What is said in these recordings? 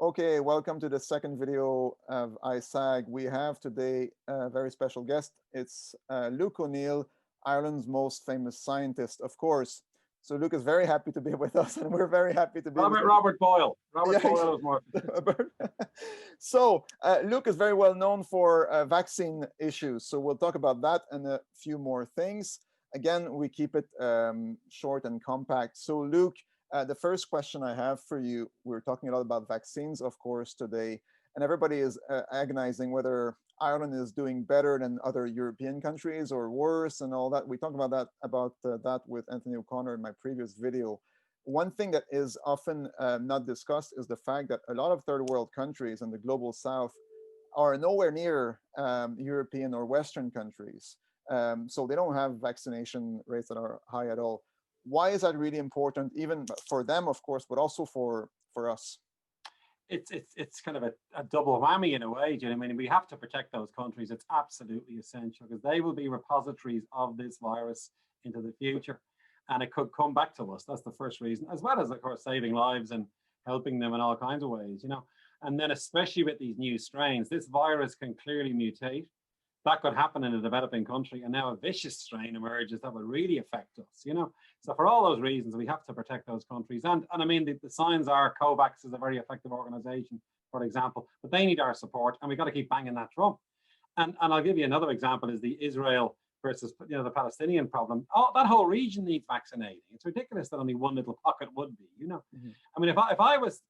Okay, welcome to the second video of ISAG. We have today a very special guest. It's Luke O'Neill, Ireland's most famous scientist, of course. So Luke is very happy to be with us, and we're very happy to be with Robert Boyle. Robert Yeah, Boyle was more. So Luke is very well known for vaccine issues. So we'll talk about that and a few more things. Again, we keep it short and compact. So Luke, the first question I have for you, we're talking a lot about vaccines, of course, today, and everybody is agonizing whether Ireland is doing better than other European countries or worse and all that. We talked about that with Anthony O'Connor in my previous video. One thing that is often not discussed is the fact that a lot of third world countries in the global south are nowhere near European or Western countries. So they don't have vaccination rates that are high at all. Why is that really important, even for them, of course, but also for us? It's kind of a double whammy in a way. Do you know what I mean? We have to protect those countries. It's absolutely essential because they will be repositories of this virus into the future, and it could come back to us. That's the first reason, as well as, of course, saving lives and helping them in all kinds of ways. And then especially with these new strains, this virus can clearly mutate. That could happen in a developing country, and now a vicious strain emerges that will really affect us. So for all those reasons, we have to protect those countries. And I mean, the signs are COVAX is a very effective organization, for example, but they need our support, and we've got to keep banging that drum. And I'll give you another example: is the Israel versus the Palestinian problem. That whole region needs vaccinating. It's ridiculous that only one little pocket would be. I mean, if I was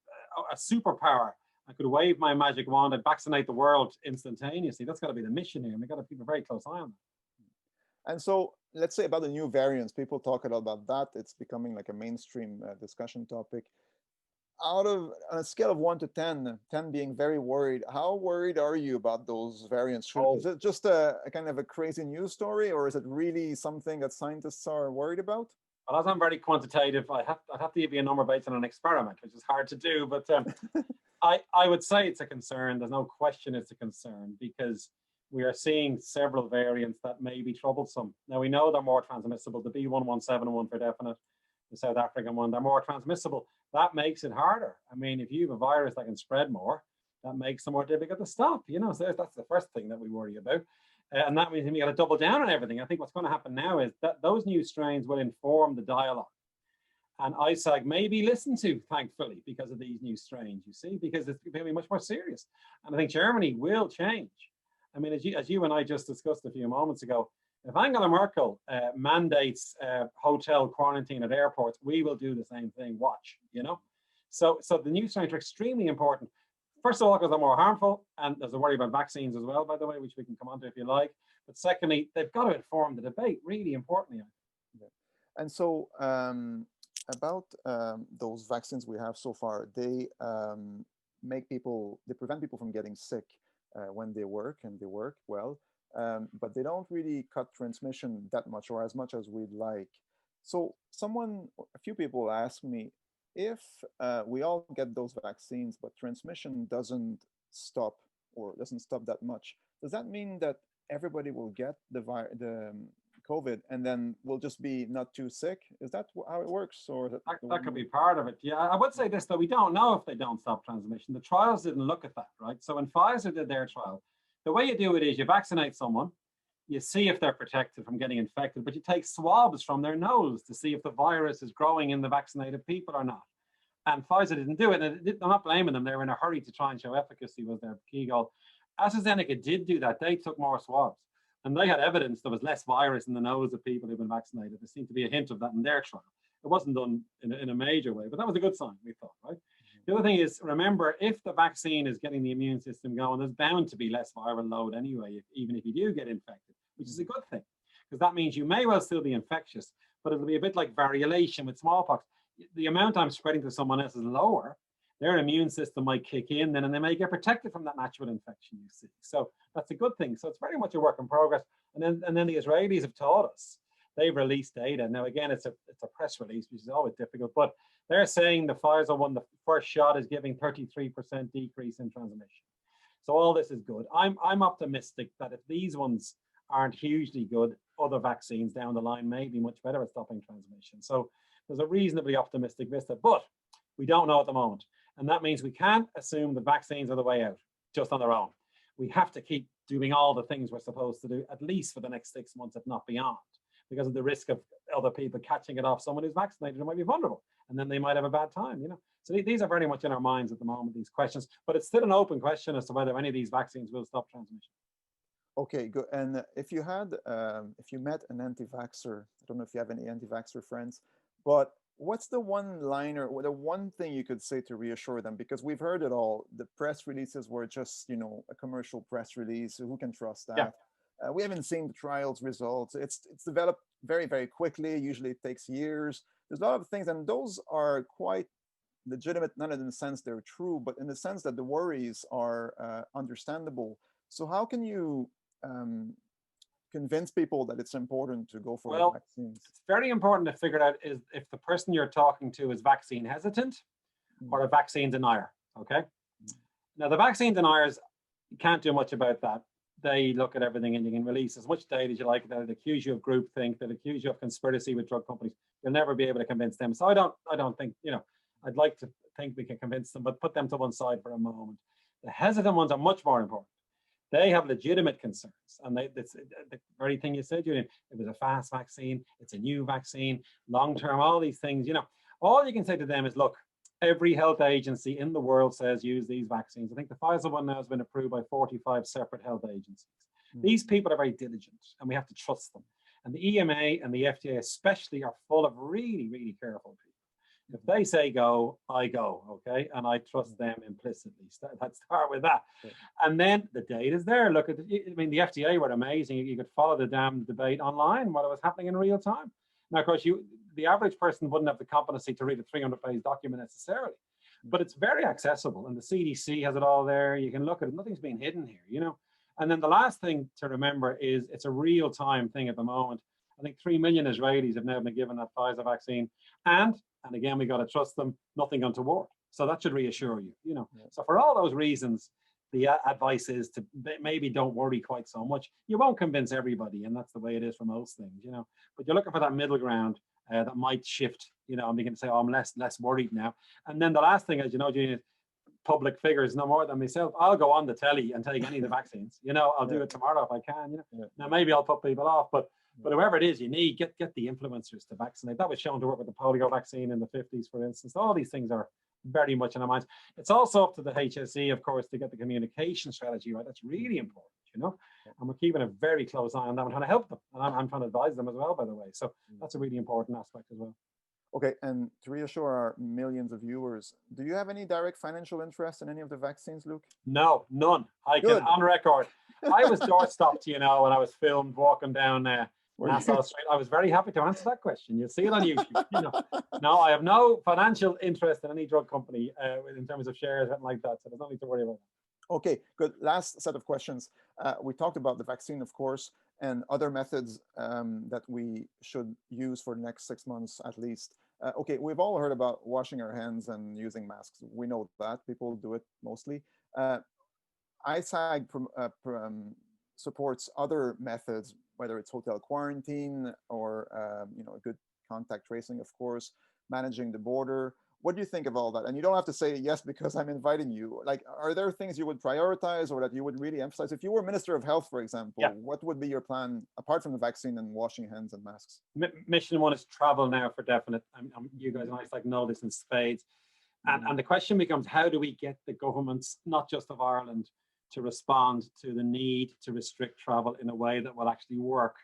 a superpower, I could wave my magic wand and vaccinate the world instantaneously. That's got to be the mission here, and we've got to keep a very close eye on that. And so let's say about the new variants, people talk a lot about that. It's becoming like a mainstream discussion topic. On a scale of 1 to 10, 10 being very worried, how worried are you about those variants? Is it just a kind of a crazy news story, or is it really something that scientists are worried about? Well, as I'm very quantitative, I'd have to give you a number based on an experiment, which is hard to do, but I would say it's a concern. There's no question it's a concern, because we are seeing several variants that may be troublesome. Now, we know they're more transmissible. The B117 one for definite, the South African one, they're more transmissible. That makes it harder. I mean, if you have a virus that can spread more, that makes it more difficult to stop. So that's the first thing that we worry about. And that means we got to double down on everything. I think what's going to happen now is that those new strains will inform the dialogue. And ISAG may be listened to, thankfully, because of these new strains, you see, because it's going to be much more serious. And I think Germany will change. I mean, as you and I just discussed a few moments ago, if Angela Merkel mandates hotel quarantine at airports, we will do the same thing. Watch, So the new strains are extremely important. First of all, because they're more harmful, and there's a worry about vaccines as well, by the way, which we can come on to if you like. But secondly, they've got to inform the debate, really importantly. Yeah. And so about those vaccines we have so far, they prevent people from getting sick when they work, and they work well, but they don't really cut transmission that much, or as much as we'd like. So a few people ask me, if we all get those vaccines, but transmission doesn't stop, or doesn't stop that much, does that mean that everybody will get the COVID and then we'll just be not too sick? Is that how it works? Or that could be part of it. Yeah, I would say this, though, we don't know if they don't stop transmission. The trials didn't look at that, right? So when Pfizer did their trial, the way you do it is you vaccinate someone, you see if they're protected from getting infected, but you take swabs from their nose to see if the virus is growing in the vaccinated people or not. And Pfizer didn't do it. And I'm not blaming them. They were in a hurry to try and show efficacy was their key goal. AstraZeneca did do that. They took more swabs. And they had evidence there was less virus in the nose of people who've been vaccinated. There seemed to be a hint of that in their trial. It wasn't done in a major way, but that was a good sign, we thought, right? The other thing is, remember, if the vaccine is getting the immune system going, there's bound to be less viral load anyway, even if you do get infected, which is a good thing, because that means you may well still be infectious, but it'll be a bit like variolation with smallpox. The amount I'm spreading to someone else is lower. Their immune system might kick in then, and they may get protected from that natural infection, you see. So that's a good thing. So it's very much a work in progress. And then the Israelis have taught us. They've released data. Now, again, it's a press release, which is always difficult, but they're saying the Pfizer one, the first shot, is giving 33% decrease in transmission. So all this is good. I'm optimistic that if these ones aren't hugely good, other vaccines down the line may be much better at stopping transmission. So there's a reasonably optimistic vista, but we don't know at the moment. And that means we can't assume the vaccines are the way out just on their own. We have to keep doing all the things we're supposed to do, at least for the next 6 months, if not beyond, because of the risk of other people catching it off someone who's vaccinated and might be vulnerable, and then they might have a bad time, you know. So these are very much in our minds at the moment, these questions, but it's still an open question as to whether any of these vaccines will stop transmission. Okay, good. And if you met an anti-vaxxer, I don't know if you have any anti-vaxxer friends, but what's the one liner or the one thing you could say to reassure them? Because we've heard it all. The press releases were just, you know, a commercial press release. So who can trust that? Yeah. We haven't seen the trials results. It's developed very, very quickly. Usually it takes years. There's a lot of things, and those are quite legitimate, not in the sense they're true, but in the sense that the worries are understandable. So how can you convince people that it's important to go for the vaccines? It's very important to figure out is if the person you're talking to is vaccine hesitant or a vaccine denier, okay? Now, the vaccine deniers, you can't do much about that. They look at everything and you can release as much data as you like. They'll accuse you of groupthink, they'll accuse you of conspiracy with drug companies. You'll never be able to convince them. So I don't think, you know, I'd like to think we can convince them, but put them to one side for a moment. The hesitant ones are much more important. They have legitimate concerns, and it's the very thing you said, Julien. It was a fast vaccine, it's a new vaccine, long-term, all these things, you know. All you can say to them is, look, every health agency in the world says use these vaccines. I think the Pfizer one now has been approved by 45 separate health agencies. These people are very diligent, and we have to trust them. And the EMA and the FDA especially are full of really, really careful people. If they say go, I go, okay? And I trust them implicitly. Let's start with that. And then the data's there. Look at the FDA were amazing. You could follow the damn debate online, what was happening in real time. Now, of course, the average person wouldn't have the competency to read a 300-page document necessarily, but it's very accessible, and the CDC has it all there. You can look at it. Nothing's being hidden here, you know? And then the last thing to remember is it's a real-time thing at the moment. I think 3 million Israelis have now been given that Pfizer vaccine, and again, we got to trust them, nothing untoward. So that should reassure you, you know. Yeah. So for all those reasons, the advice is to maybe don't worry quite so much. You won't convince everybody, and that's the way it is for most things, you know. But you're looking for that middle ground that might shift, you know, and begin to say, oh, I'm less worried now. And then the last thing is, you know, Julien, public figures no more than myself. I'll go on the telly and take any of the vaccines. You know, I'll do it tomorrow if I can. You know, now maybe I'll put people off, but whoever it is you need, get the influencers to vaccinate. That was shown to work with the polio vaccine in the 50s, for instance. All these things are very much in our minds. It's also up to the HSE, of course, to get the communication strategy right. That's really important, you know. And we're keeping a very close eye on that. I'm trying to help them, and I'm trying to advise them as well, by the way. So that's a really important aspect as well. Okay, and to reassure our millions of viewers, do you have any direct financial interest in any of the vaccines, Luke? No, none. I can, on record. I was doorstopped, you know, when I was filmed walking down Nassau Street. I was very happy to answer that question. You'll see it on YouTube. You know, no, I have no financial interest in any drug company in terms of shares or anything like that. So there's nothing to worry about. Okay, good. Last set of questions. We talked about the vaccine, of course, and other methods that we should use for the next 6 months at least. Okay, we've all heard about washing our hands and using masks. We know that people do it mostly. ISAG supports other methods, whether it's hotel quarantine or you know, good contact tracing, of course, managing the border. What do you think of all that? And you don't have to say yes because I'm inviting you. Like, are there things you would prioritize or that you would really emphasize? If you were Minister of Health, for example, what would be your plan apart from the vaccine and washing hands and masks? Mission one is travel now for definite. You guys and I know this in spades. And the question becomes, how do we get the governments, not just of Ireland, to respond to the need to restrict travel in a way that will actually work?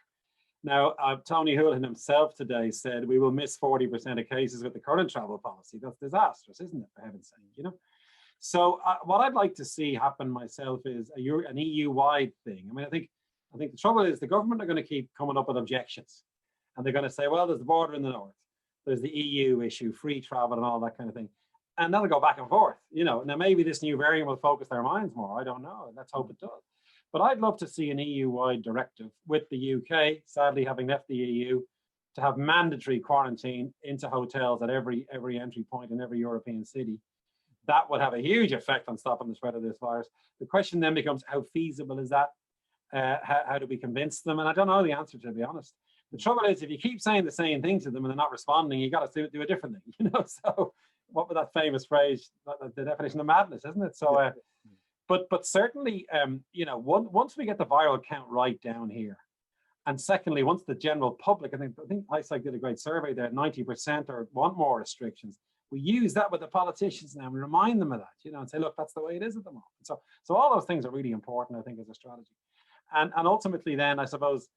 Now, Tony Holohan himself today said we will miss 40% of cases with the current travel policy. That's disastrous, isn't it, for heaven's sake, you know? So what I'd like to see happen myself is an EU-wide thing. I mean, I think the trouble is the government are going to keep coming up with objections. And they're going to say, well, there's the border in the north. There's the EU issue, free travel and all that kind of thing. And that'll go back and forth, you know. Now, maybe this new variant will focus their minds more. I don't know. Let's hope it does. But I'd love to see an EU-wide directive with the UK, sadly having left the EU, to have mandatory quarantine into hotels at every entry point in every European city. That would have a huge effect on stopping the spread of this virus. The question then becomes, how feasible is that? How do we convince them? And I don't know the answer, to be honest. The trouble is, if you keep saying the same thing to them and they're not responding, you got to do a different thing, you know. So what was that famous phrase? The definition of madness, isn't it? So, but certainly, you know, once we get the viral count right down here, and secondly, once the general public, I think ISAG did a great survey there, 90% or want more restrictions. We use that with the politicians now and remind them of that, you know, and say, look, that's the way it is at the moment. So all those things are really important, I think, as a strategy. And ultimately then, I suppose,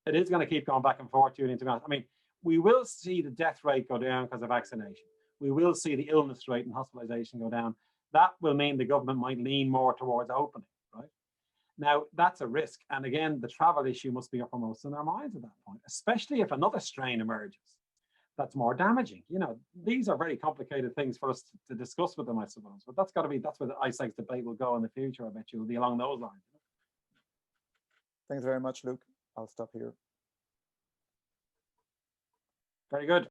it is going to keep going back and forth, Julien, to be honest. I mean, we will see the death rate go down because of vaccination. We will see the illness rate and hospitalization go down. That will mean the government might lean more towards opening, right? Now, that's a risk. And again, the travel issue must be uppermost in their minds at that point, especially if another strain emerges that's more damaging. You know, these are very complicated things for us to discuss with them, I suppose. But that's where the ISAG's debate will go in the future, I bet you, will be along those lines. Thanks very much, Luke. I'll stop here. Very good.